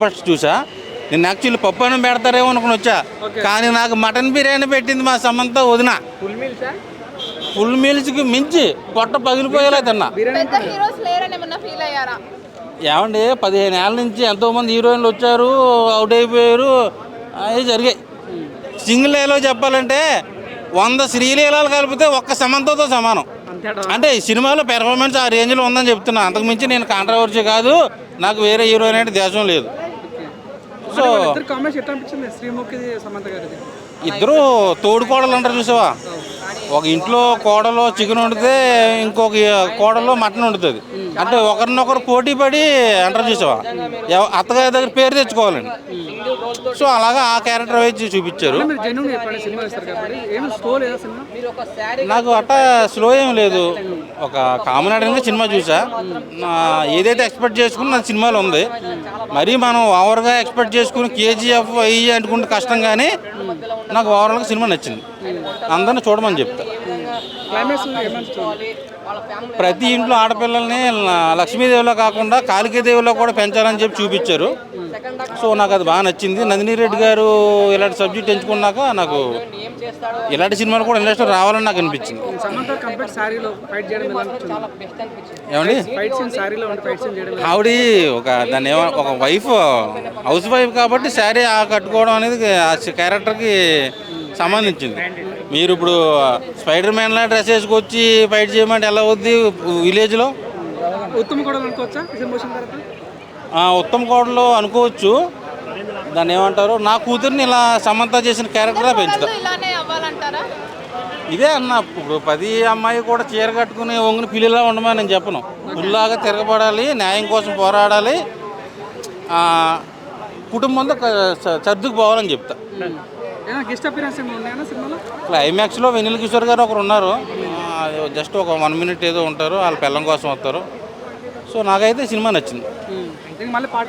First చూసా. నేను actually పప్పు అన్నం పెడతారేమో అనుకుని వచ్చా, కానీ నాకు మటన్ బిర్యానీ పెట్టింది మా సమంత వదిన. ఫుల్ మీల్స్కి మించి పొట్ట పగిలిపోయేలా తిన్నా. ఏమండి 15 ఏళ్ళ నుంచి ఎంతోమంది హీరోయిన్లు వచ్చారు, అవుట్ అయిపోయారు, అవి జరిగాయి. సింగిల్ ఏలో చెప్పాలంటే 100 శ్రీలీలాలు కలిపితే ఒక్క సమంతతో సమానం. అంటే ఈ సినిమాలో పెర్ఫార్మెన్స్ ఆ రేంజ్లో ఉందని చెప్తున్నా. అంతకుమించి నేను కాంట్రవర్సీ కాదు, నాకు వేరే హీరోయిన్ అంటే దేశం లేదు. సో ఇద్దరు తోడు కోడలు అంటారు చూసావా, ఒక ఇంట్లో కోడలో చికెన్ వండితే ఇంకొక కోడలో మటన్ వండుతుంది. అంటే ఒకరినొకరు పోటీ పడి అంటారు చూసావా, అత్తగారి దగ్గర పేరు తెచ్చుకోవాలండి. సో అలాగా ఆ క్యారెక్టర్ వేసి చూపించారు. నాకు అట్టా స్లో ఏం లేదు, ఒక కామన్ సినిమా చూసా. ఏదైతే ఎక్స్పెక్ట్ చేసుకుని నా సినిమాలో ఉంది. మరీ మనం ఓవర్గా ఎక్స్పెక్ట్ చేసుకుని కేజీఎఫ్ అయ్యి అనుకుంటే కష్టం, కానీ నాకు ఓవరాల్గా సినిమా నచ్చింది. అందరిని చూడమని చెప్తా. ప్రతి ఇంట్లో ఆడపిల్లల్ని లక్ష్మీదేవిలో కాకుండా కాళికాదేవిలో కూడా పెంచాలని చెప్పి చూపించారు. సో నాకు అది బాగా నచ్చింది. నందిని రెడ్డి గారు ఇలాంటి సబ్జెక్ట్ ఎంచుకున్నాక నాకు ఇలాంటి సినిమాలు కూడా ఇండస్ట్రీ రావాలని నాకు అనిపించింది. ఏమండి ఆవిడ దాన్ని ఒక వైఫ్, హౌస్ వైఫ్ కాబట్టి శారీ కట్టుకోవడం అనేది ఆ క్యారెక్టర్కి సంబంధించింది. మీరు ఇప్పుడు స్పైడర్ మ్యాన్లా డ్రెస్ వేసుకొచ్చి ఫైట్ చేయమంటే ఎలా అవుద్ది విలేజ్లో? ఉత్తమ కోడలు అనుకోవచ్చు, దాన్ని ఏమంటారు, నా కూతుర్ని ఇలా సమంత చేసిన క్యారెక్టర్గా పెంచుతా. ఇదే అన్న, ఇప్పుడు 10 అమ్మాయి కూడా చీర కట్టుకుని ఒంగుని పిల్లిలా ఉండమని నేను చెప్పను. పుల్లాగా తిరగబడాలి, న్యాయం కోసం పోరాడాలి, కుటుంబంతో సర్దుకు పోవాలని చెప్తా. క్లైమాక్స్లో వెన్నెల కిషోర్ గారు ఒకరు ఉన్నారు, జస్ట్ ఒక 1 మినిట్ ఏదో ఉంటారు, వాళ్ళ పిల్లం కోసం వస్తారు. సో నాకైతే సినిమా నచ్చింది.